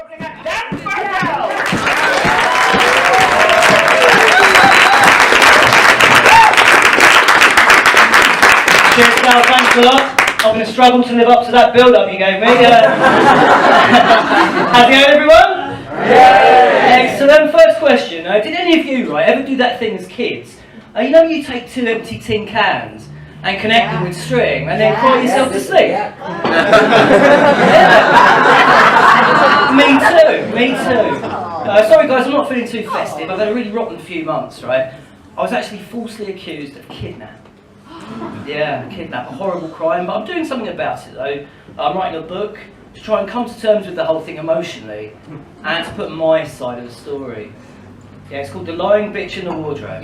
Cheers, Cal, thanks a lot. I'm going to struggle to live up to that build-up you gave me. How's it going, everyone? Yay! Excellent. First question. Did any of you, ever do that thing as kids? You know, you take 2 empty tin cans and connect them with string and then cry yourself to sleep? Me too. Sorry guys, I'm not feeling too festive. I've had a really rotten few months, right? I was actually falsely accused of kidnap. Yeah, kidnap, a horrible crime, but I'm doing something about it though. I'm writing a book to try and come to terms with the whole thing emotionally and to put my side of the story. Yeah, it's called The Lying Bitch in the Wardrobe.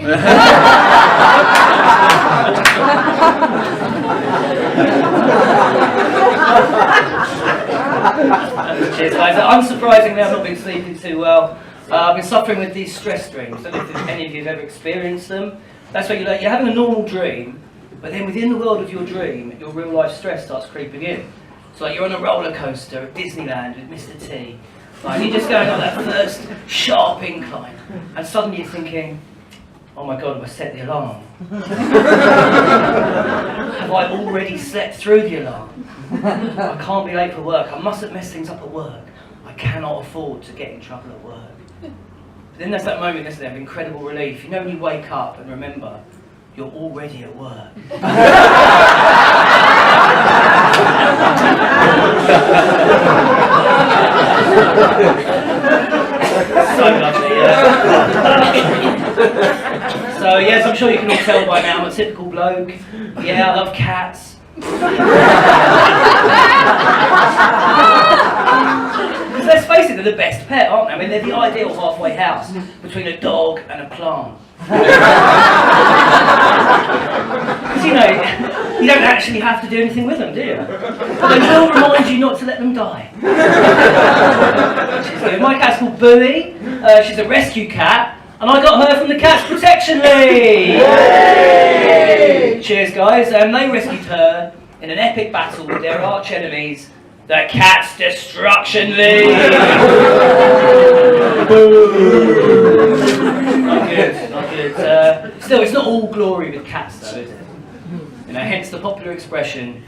Cheers guys. Unsurprisingly, I've not been sleeping too well. I've been suffering with these stress dreams. I don't know if any of you have ever experienced them. That's where you're having a normal dream, but then within the world of your dream, your real life stress starts creeping in. So you're on a roller coaster at Disneyland with Mr. T. You're just going on that first sharp incline, and suddenly you're thinking, oh my god, have I set the alarm? Have I already slept through the alarm? I can't be late for work, I mustn't mess things up at work. I cannot afford to get in trouble at work. But then there's that moment, isn't there, of incredible relief. You know when you wake up and remember, you're already at work. So lovely, yeah. So yes, I'm sure you can all tell by now I'm a typical bloke. Yeah, I love cats. Because let's face it, they're the best pet, aren't they? I mean, they're the ideal halfway house between a dog and a plant. Because you don't actually have to do anything with them, do you? But they will remind you not to let them die. My cat's called Bowie. She's a rescue cat, and I got her from the Cats Protection League. Yay! Cheers, guys. They rescued her in an epic battle with their arch enemies, the Cats Destruction League. Not good. Still, it's not all glory with cats, though, is it? Hence the popular expression,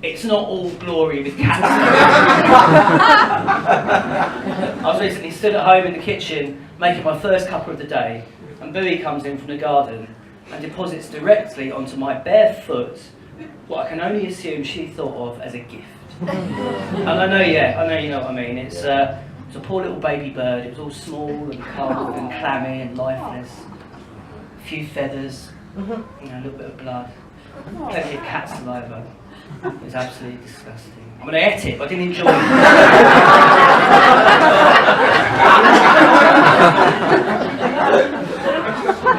it's not all glory with cats. I was recently stood at home in the kitchen making my first cuppa of the day, and Bowie comes in from the garden and deposits directly onto my bare foot what I can only assume she thought of as a gift. And I know you know what I mean. It's a poor little baby bird. It was all small and cold and clammy and lifeless. A few feathers, a little bit of blood. Plenty of cat saliva. It was absolutely disgusting. I mean, I ate it, but I didn't enjoy it.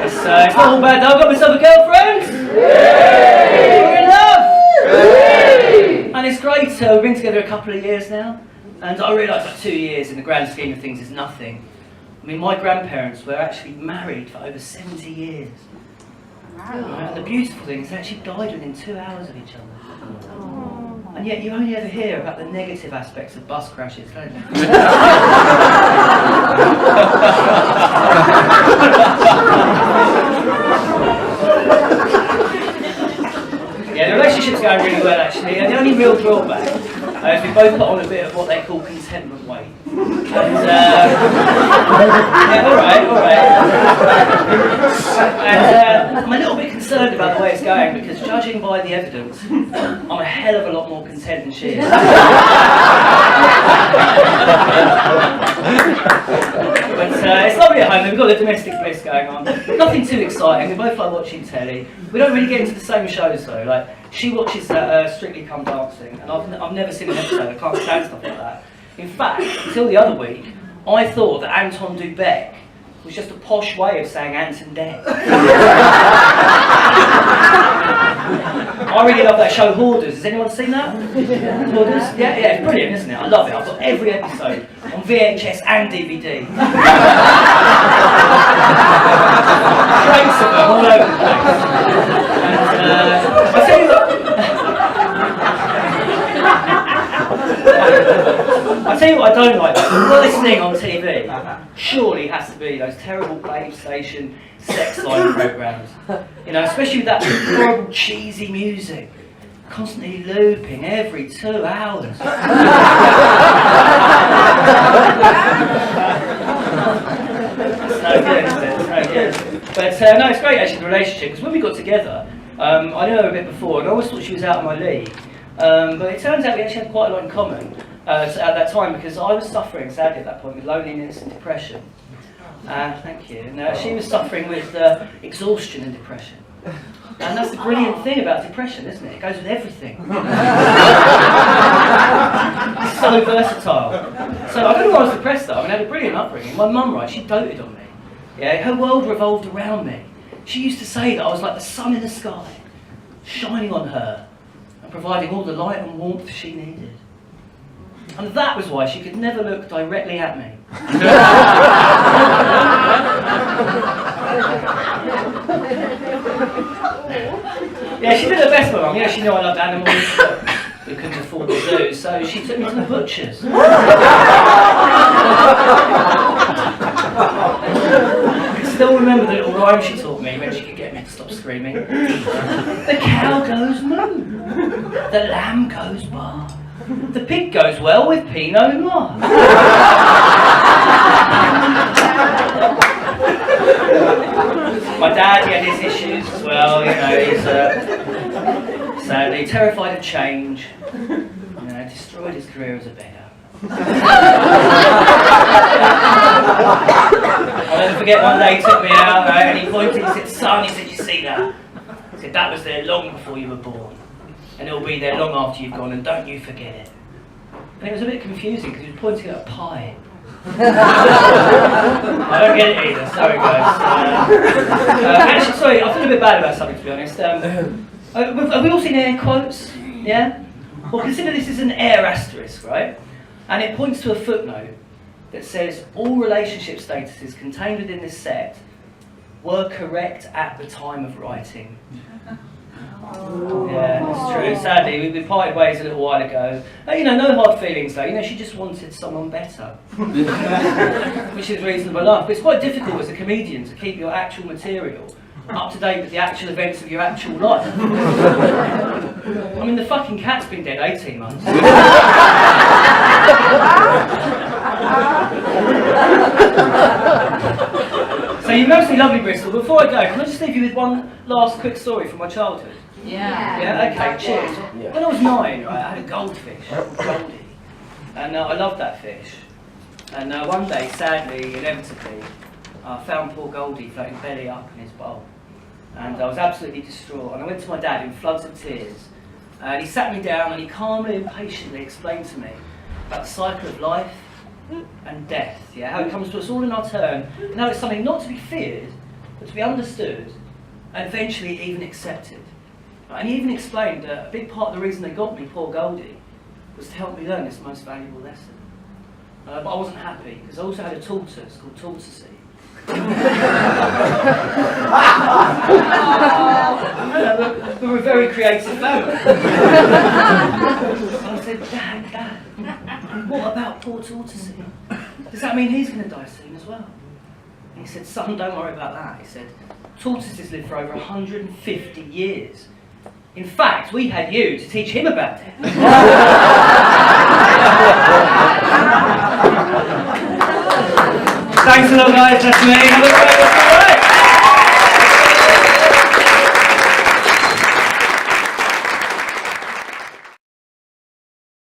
It's not all bad though. I've got myself a girlfriend. We're in love. And it's great. We've been together a couple of years now. And I realise that 2 years in the grand scheme of things is nothing. I mean, my grandparents were actually married for over 70 years. And the beautiful thing is they actually died within 2 hours of each other. And yet you only ever hear about the negative aspects of bus crashes, don't you? Yeah, the relationship's going really well actually, and the only real drawback is we both put on a bit of what they call contentment weight. And, yeah, all right. And I'm a little bit concerned about the way it's going because judging by the evidence, I'm a hell of a lot more content than she is. But it's lovely at home. We've got the domestic bliss going on. Nothing too exciting. We both like watching telly. We don't really get into the same shows though. Like she watches Strictly Come Dancing, and I've never seen an episode. I can't stand stuff like that. In fact, until the other week, I thought that Anton du Bec was just a posh way of saying Anton Deck. I really love that show Hoarders. Has anyone seen that? Hoarders? Yeah, it's brilliant, isn't it? I love it. I've got every episode on VHS and DVD. Trace of them all over the place. And I tell you what, I I tell you what I don't like, the worst thing on TV surely has to be those terrible Babe Station sex line programmes. You know, especially with that horrible cheesy music, constantly looping every 2 hours. It's no good, is it? It's no good. But no, it's great actually, the relationship, because when we got together, I knew her a bit before, and I always thought she was out of my league. But it turns out we actually had quite a lot in common at that time, because I was suffering, sadly at that point, with loneliness and depression. Thank you. And she was suffering with exhaustion and depression. And that's the brilliant thing about depression, isn't it? It goes with everything. It's so versatile. So I don't know why I was depressed though. I mean, I had a brilliant upbringing. My mum, right, she doted on me. Yeah, her world revolved around me. She used to say that I was like the sun in the sky, shining on her and providing all the light and warmth she needed. And that was why she could never look directly at me. Yeah, she did her best, my mum. Yeah, she knew I loved animals, but we couldn't afford the zoo, so she took me to the butcher's. I can still remember the little rhyme she taught me when she could get me to stop screaming. The cow goes moo, the lamb goes bar, the pig goes well with Pinot Noir. My dad, he had his issues as well, you know, he's sadly terrified of change, you know, destroyed his career as a beggar. I'll never forget one day he took me out, right, and he pointed, he said, son, he said, you see that? He said, that was there long before you were born, and it'll be there long after you've gone, and don't you forget it. And it was a bit confusing because he was pointing at a pie. I don't get it either, sorry guys. Actually, sorry, I feel a bit bad about something to be honest. Have we all seen air quotes? Yeah? Well, consider this is an air asterisk, right? And it points to a footnote that says all relationship statuses contained within this set were correct at the time of writing. Yeah, that's true. Sadly, we parted ways a little while ago. You know, no hard feelings though. You know, she just wanted someone better, which is reasonable enough. But it's quite difficult as a comedian to keep your actual material up to date with the actual events of your actual life. I mean, the fucking cat's been dead 18 months. So you've mostly lovely Bristol. Before I go, can I just leave you with one last quick story from my childhood? Yeah. Yeah, okay, cheers. When I was 9, right, I had a goldfish called Goldie. And I loved that fish. And one day, sadly, inevitably, I found poor Goldie floating belly up in his bowl. And I was absolutely distraught. And I went to my dad in floods of tears. And he sat me down and he calmly and patiently explained to me about the cycle of life and death, yeah, how it comes to us all in our turn, and how it's something not to be feared, but to be understood, and eventually even accepted. And he even explained that a big part of the reason they got me, poor Goldie, was to help me learn this most valuable lesson. But I wasn't happy, because I also had a tortoise called Tortoisey. We were a very creative family. So I said, Dad, what about poor Tortoisey? Does that mean he's going to die soon as well? And he said, son, don't worry about that. He said, tortoises live for over 150 years. In fact, we had you to teach him about it. Thanks a lot, guys. That's me. Have a great